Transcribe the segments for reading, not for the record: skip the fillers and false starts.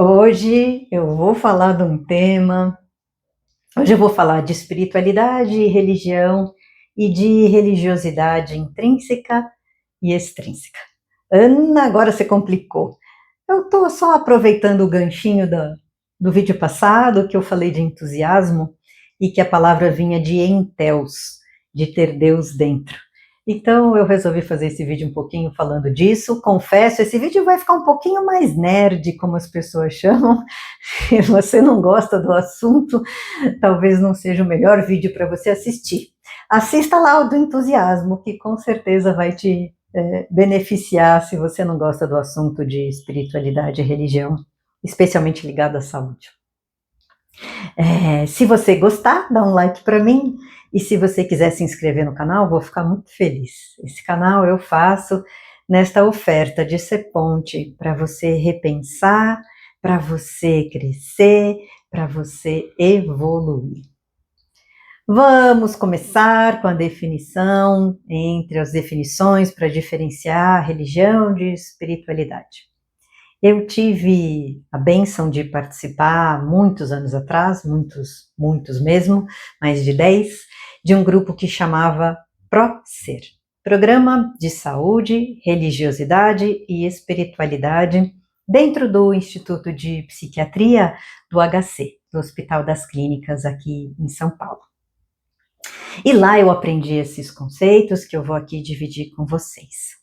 Hoje eu vou falar de um tema. Hoje eu vou falar de espiritualidade, religião e de religiosidade intrínseca e extrínseca. Ana, agora você complicou. Eu estou só aproveitando o ganchinho do vídeo passado, que eu falei de entusiasmo e que a palavra vinha de enteos, de ter Deus dentro. Então eu resolvi fazer esse vídeo um pouquinho falando disso. Confesso, esse vídeo vai ficar um pouquinho mais nerd, como as pessoas chamam. Se você não gosta do assunto, talvez não seja o melhor vídeo para você assistir. Assista lá o do entusiasmo, que com certeza vai te beneficiar se você não gosta do assunto de espiritualidade e religião, especialmente ligado à saúde. Se você gostar, dá um like para mim, e se você quiser se inscrever no canal, vou ficar muito feliz. Esse canal eu faço nesta oferta de ser ponte para você repensar, para você crescer, para você evoluir. Vamos começar com a definição, entre as definições para diferenciar religião de espiritualidade. Eu tive a bênção de participar muitos anos atrás, muitos mesmo, mais de 10, de um grupo que chamava ProSer, Programa de Saúde, Religiosidade e Espiritualidade, dentro do Instituto de Psiquiatria do HC, do Hospital das Clínicas aqui em São Paulo. E lá eu aprendi esses conceitos que eu vou aqui dividir com vocês.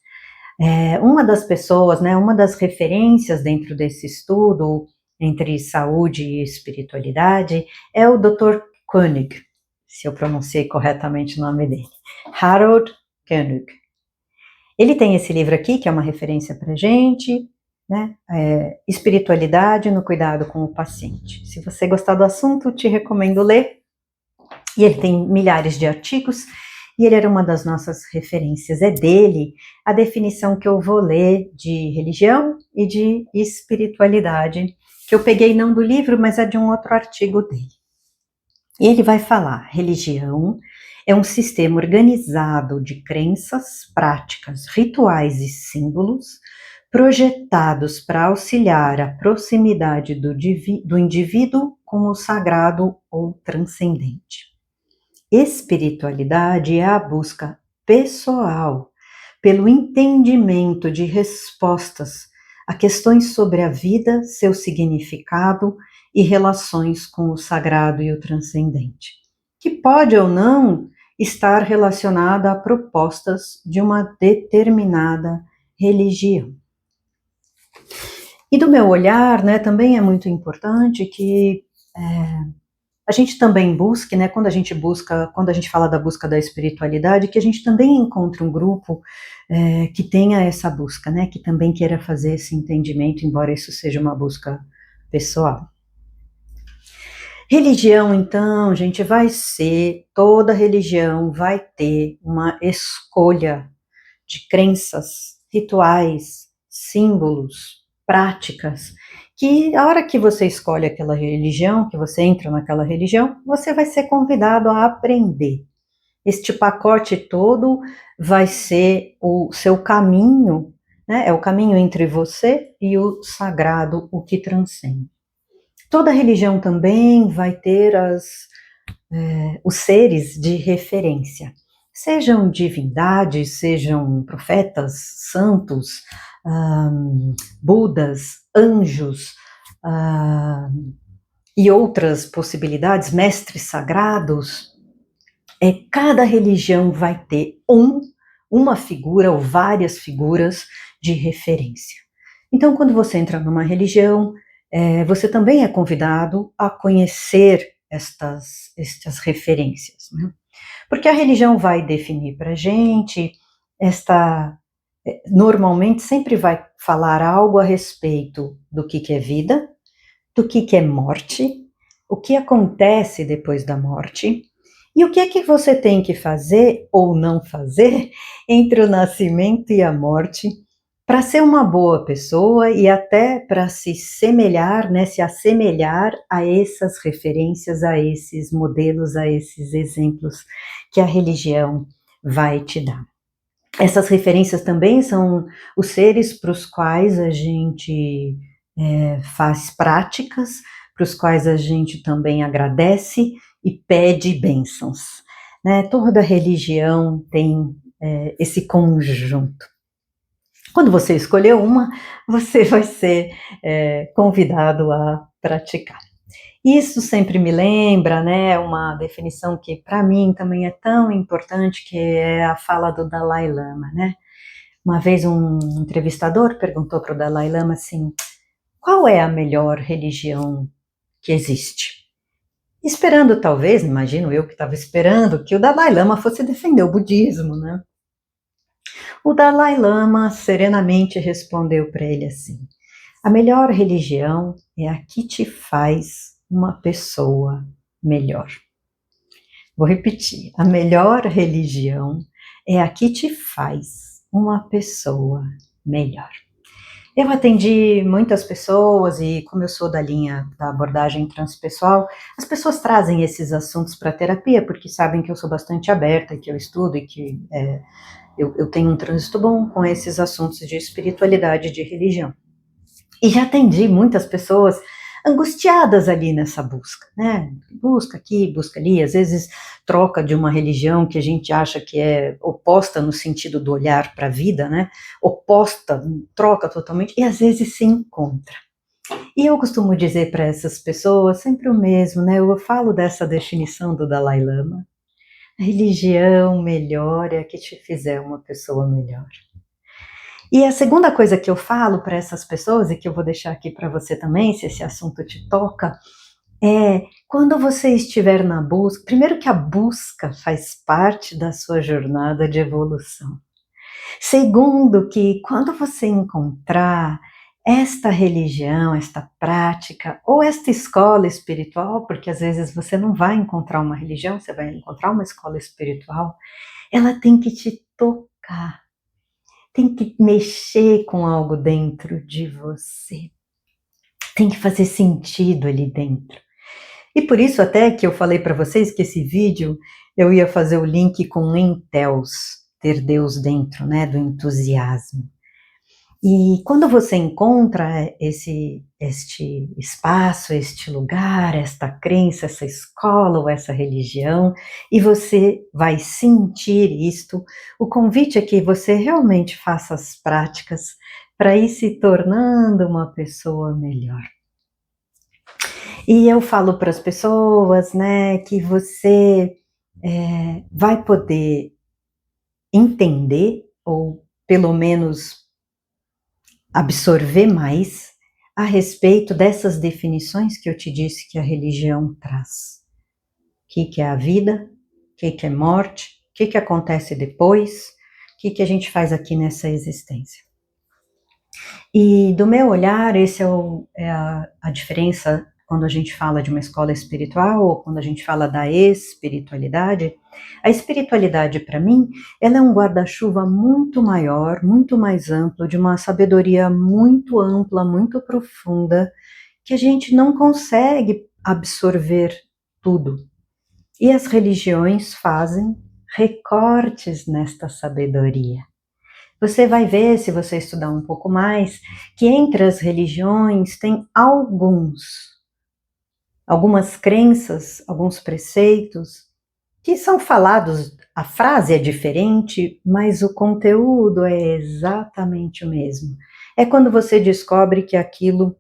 Uma das pessoas, uma das referências dentro desse estudo entre saúde e espiritualidade é o Dr. Koenig, se eu pronunciei corretamente o nome dele, Harold Koenig. Ele tem esse livro aqui, que é uma referência para a gente, Espiritualidade no Cuidado com o Paciente. Se você gostar do assunto, te recomendo ler. E ele tem milhares de artigos, e ele era uma das nossas referências. É dele a definição que eu vou ler de religião e de espiritualidade, que eu peguei não do livro, mas é de um outro artigo dele. E ele vai falar: religião é um sistema organizado de crenças, práticas, rituais e símbolos projetados para auxiliar a proximidade do indivíduo com o sagrado ou transcendente. Espiritualidade é a busca pessoal pelo entendimento de respostas a questões sobre a vida, seu significado e relações com o sagrado e o transcendente, que pode ou não estar relacionada a propostas de uma determinada religião. E do meu olhar, também é muito importante que a gente também busque, quando a gente fala da busca da espiritualidade, que a gente também encontre um grupo que tenha essa busca, que também queira fazer esse entendimento, embora isso seja uma busca pessoal. Religião, então, gente, toda religião vai ter uma escolha de crenças, rituais, símbolos, práticas, que a hora que você escolhe aquela religião, que você entra naquela religião, você vai ser convidado a aprender. Este pacote todo vai ser o seu caminho, é o caminho entre você e o sagrado, o que transcende. Toda religião também vai ter os seres de referência, sejam divindades, sejam profetas, santos, budas, anjos e outras possibilidades, mestres sagrados. Cada religião vai ter uma figura ou várias figuras de referência. Então, quando você entra numa religião, você também é convidado a conhecer estas referências, Porque a religião vai definir para a gente, normalmente sempre vai falar algo a respeito do que é vida, do que é morte, o que acontece depois da morte, e o que é que você tem que fazer ou não fazer entre o nascimento e a morte, para ser uma boa pessoa e até para se assemelhar a essas referências, a esses modelos, a esses exemplos que a religião vai te dar. Essas referências também são os seres para os quais a gente faz práticas para os quais a gente também agradece e pede bênçãos, né? Toda religião tem esse conjunto. Quando você escolher uma, você vai ser convidado a praticar. Isso sempre me lembra, né, uma definição que para mim também é tão importante, que é a fala do Dalai Lama, né? Uma vez um entrevistador perguntou para o Dalai Lama assim: qual é a melhor religião que existe? Esperando, talvez, imagino eu que estava esperando, que o Dalai Lama fosse defender o budismo, né? O Dalai Lama serenamente respondeu para ele assim: a melhor religião é a que te faz uma pessoa melhor. Vou repetir: a melhor religião é a que te faz uma pessoa melhor. Eu atendi muitas pessoas e, como eu sou da linha da abordagem transpessoal, as pessoas trazem esses assuntos para a terapia porque sabem que eu sou bastante aberta, que eu estudo e que eu tenho um trânsito bom com esses assuntos de espiritualidade e de religião. E já atendi muitas pessoas angustiadas ali nessa busca, né? Busca aqui, busca ali, às vezes troca de uma religião que a gente acha que é oposta no sentido do olhar para a vida, né? Oposta, troca totalmente, e às vezes se encontra. E eu costumo dizer para essas pessoas sempre o mesmo, né? Eu falo dessa definição do Dalai Lama: a religião melhor é a que te fizer uma pessoa melhor. E a segunda coisa que eu falo para essas pessoas, e que eu vou deixar aqui para você também, se esse assunto te toca, é quando você estiver na busca, primeiro que a busca faz parte da sua jornada de evolução. Segundo, que quando você encontrar esta religião, esta prática, ou esta escola espiritual, porque às vezes você não vai encontrar uma religião, você vai encontrar uma escola espiritual, ela tem que te tocar, tem que mexer com algo dentro de você, tem que fazer sentido ali dentro. E por isso até que eu falei para vocês que esse vídeo eu ia fazer o link com Entheos, ter Deus dentro, né, do entusiasmo. E quando você encontra este espaço, este lugar, esta crença, essa escola ou essa religião, e você vai sentir isto, o convite é que você realmente faça as práticas para ir se tornando uma pessoa melhor. E eu falo para as pessoas, né, que você vai poder entender, ou pelo menos absorver mais a respeito dessas definições que eu te disse que a religião traz. O que é a vida? O que é morte? O que acontece depois? O que a gente faz aqui nessa existência? E do meu olhar, esse é a diferença quando a gente fala de uma escola espiritual ou quando a gente fala da espiritualidade. A espiritualidade, para mim, ela é um guarda-chuva muito maior, muito mais amplo, de uma sabedoria muito ampla, muito profunda, que a gente não consegue absorver tudo. E as religiões fazem recortes nesta sabedoria. Você vai ver, se você estudar um pouco mais, que entre as religiões tem algumas crenças, alguns preceitos que são falados, a frase é diferente, mas o conteúdo é exatamente o mesmo. É quando você descobre que aquilo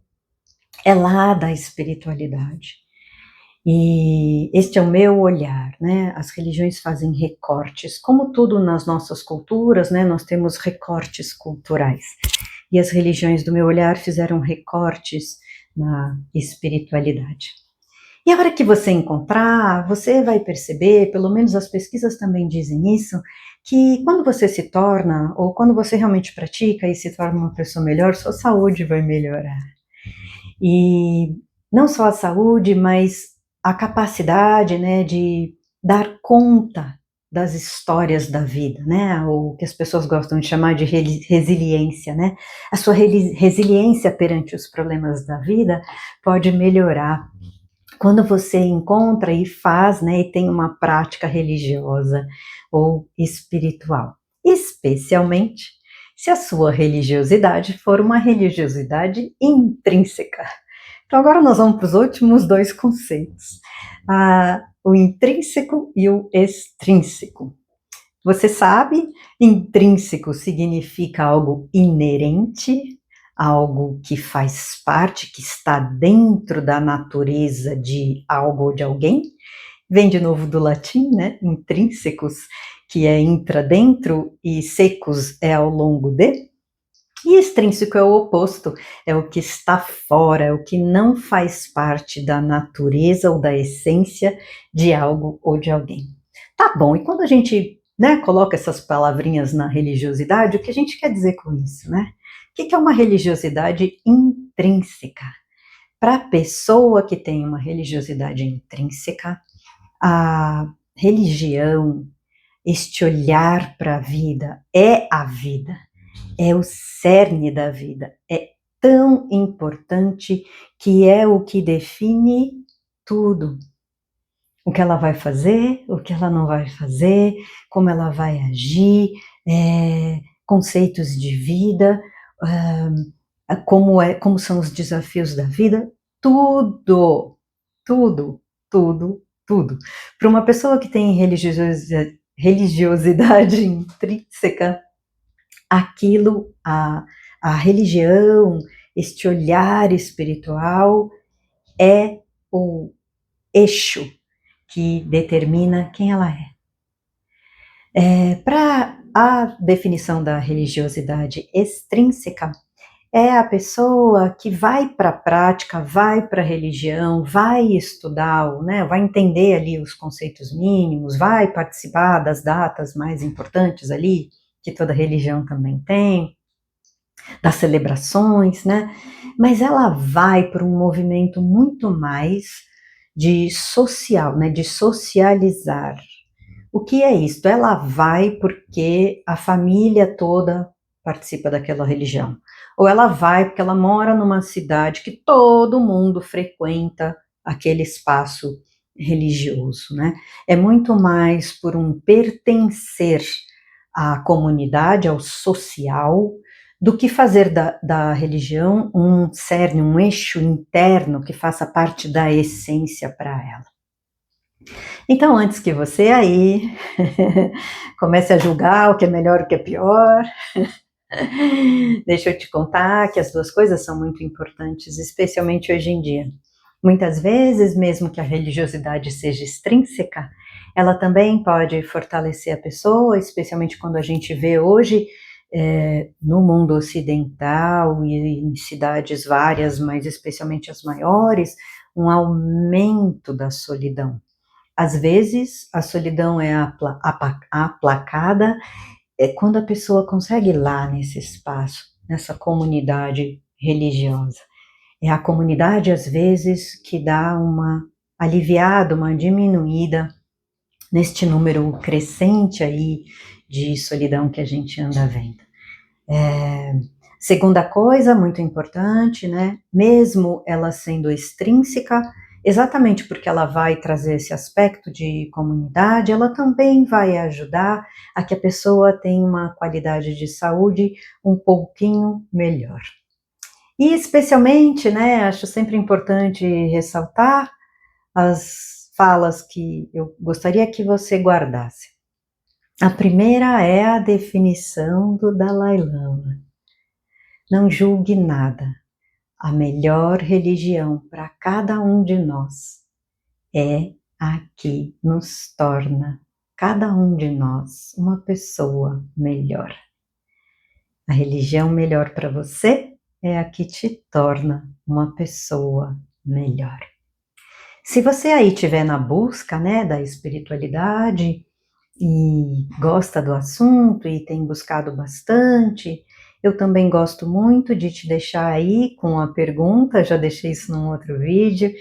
é lá da espiritualidade. E este é o meu olhar, né? As religiões fazem recortes, como tudo nas nossas culturas, né? Nós temos recortes culturais. E as religiões, do meu olhar, fizeram recortes na espiritualidade. E a hora que você encontrar, você vai perceber, pelo menos as pesquisas também dizem isso, que quando você se torna, ou quando você realmente pratica e se torna uma pessoa melhor, sua saúde vai melhorar. E não só a saúde, mas a capacidade, né, de dar conta das histórias da vida, né, o que as pessoas gostam de chamar de resiliência, né, a sua resiliência perante os problemas da vida pode melhorar quando você encontra e faz, né, e tem uma prática religiosa ou espiritual, especialmente se a sua religiosidade for uma religiosidade intrínseca. Então agora nós vamos para os últimos dois conceitos, o intrínseco e o extrínseco. Você sabe, intrínseco significa algo inerente, algo que faz parte, que está dentro da natureza de algo ou de alguém. Vem de novo do latim, né? Intrínsecos, que é intra dentro, e secus é ao longo de. E extrínseco é o oposto, é o que está fora, é o que não faz parte da natureza ou da essência de algo ou de alguém. Tá bom, e quando a gente, né, coloca essas palavrinhas na religiosidade, o que a gente quer dizer com isso, né? O que é uma religiosidade intrínseca? Para a pessoa que tem uma religiosidade intrínseca, a religião, este olhar para a vida, é a vida. É o cerne da vida, é tão importante que é o que define tudo. O que ela vai fazer, o que ela não vai fazer, como ela vai agir, conceitos de vida, como são os desafios da vida, tudo, tudo, tudo, tudo. Para uma pessoa que tem religiosidade intrínseca, aquilo, a religião, este olhar espiritual é o eixo que determina quem ela é. Para a definição da religiosidade extrínseca, é a pessoa que vai para a prática, vai para a religião, vai estudar, né, vai entender ali os conceitos mínimos, vai participar das datas mais importantes ali, que toda religião também tem, das celebrações, né? Mas ela vai para um movimento muito mais de social, né? De socializar. O que é isto? Ela vai porque a família toda participa daquela religião. Ou ela vai porque ela mora numa cidade que todo mundo frequenta aquele espaço religioso, né? É muito mais por um pertencer à comunidade, ao social, do que fazer da religião um cerne, um eixo interno que faça parte da essência para ela. Então, antes que você aí comece a julgar o que é melhor e o que é pior, deixa eu te contar que as duas coisas são muito importantes, especialmente hoje em dia. Muitas vezes, mesmo que a religiosidade seja extrínseca, ela também pode fortalecer a pessoa, especialmente quando a gente vê hoje no mundo ocidental e em cidades várias, mas especialmente as maiores, um aumento da solidão. Às vezes, a solidão é aplacada quando a pessoa consegue ir lá nesse espaço, nessa comunidade religiosa. É a comunidade, às vezes, que dá uma aliviada, uma diminuída neste número crescente aí de solidão que a gente anda vendo. Segunda coisa, muito importante, né? Mesmo ela sendo extrínseca, exatamente porque ela vai trazer esse aspecto de comunidade, ela também vai ajudar a que a pessoa tenha uma qualidade de saúde um pouquinho melhor. E especialmente, né, acho sempre importante ressaltar as falas que eu gostaria que você guardasse. A primeira é a definição do Dalai Lama. Não julgue nada. A melhor religião para cada um de nós é a que nos torna, cada um de nós, uma pessoa melhor. A religião melhor para você é a que te torna uma pessoa melhor. Se você aí estiver na busca, né, da espiritualidade e gosta do assunto e tem buscado bastante, eu também gosto muito de te deixar aí com a pergunta, já deixei isso num outro vídeo,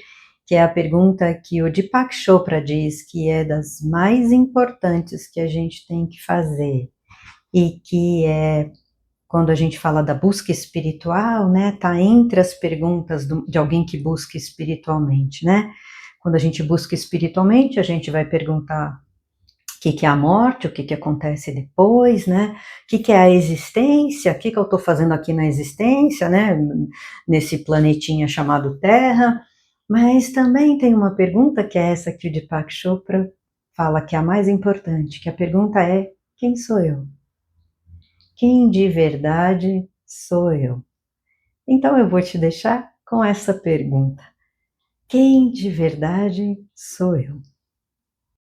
que é a pergunta que o Deepak Chopra diz que é das mais importantes que a gente tem que fazer, e que é, quando a gente fala da busca espiritual, né, tá entre as perguntas de alguém que busca espiritualmente, né? Quando a gente busca espiritualmente, a gente vai perguntar: o que é a morte, o que acontece depois, né? O que é a existência, o que eu estou fazendo aqui na existência, né? Nesse planetinha chamado Terra. Mas também tem uma pergunta que é essa que o Deepak Chopra fala que é a mais importante, que a pergunta é: quem sou eu? Quem de verdade sou eu? Então eu vou te deixar com essa pergunta: quem de verdade sou eu?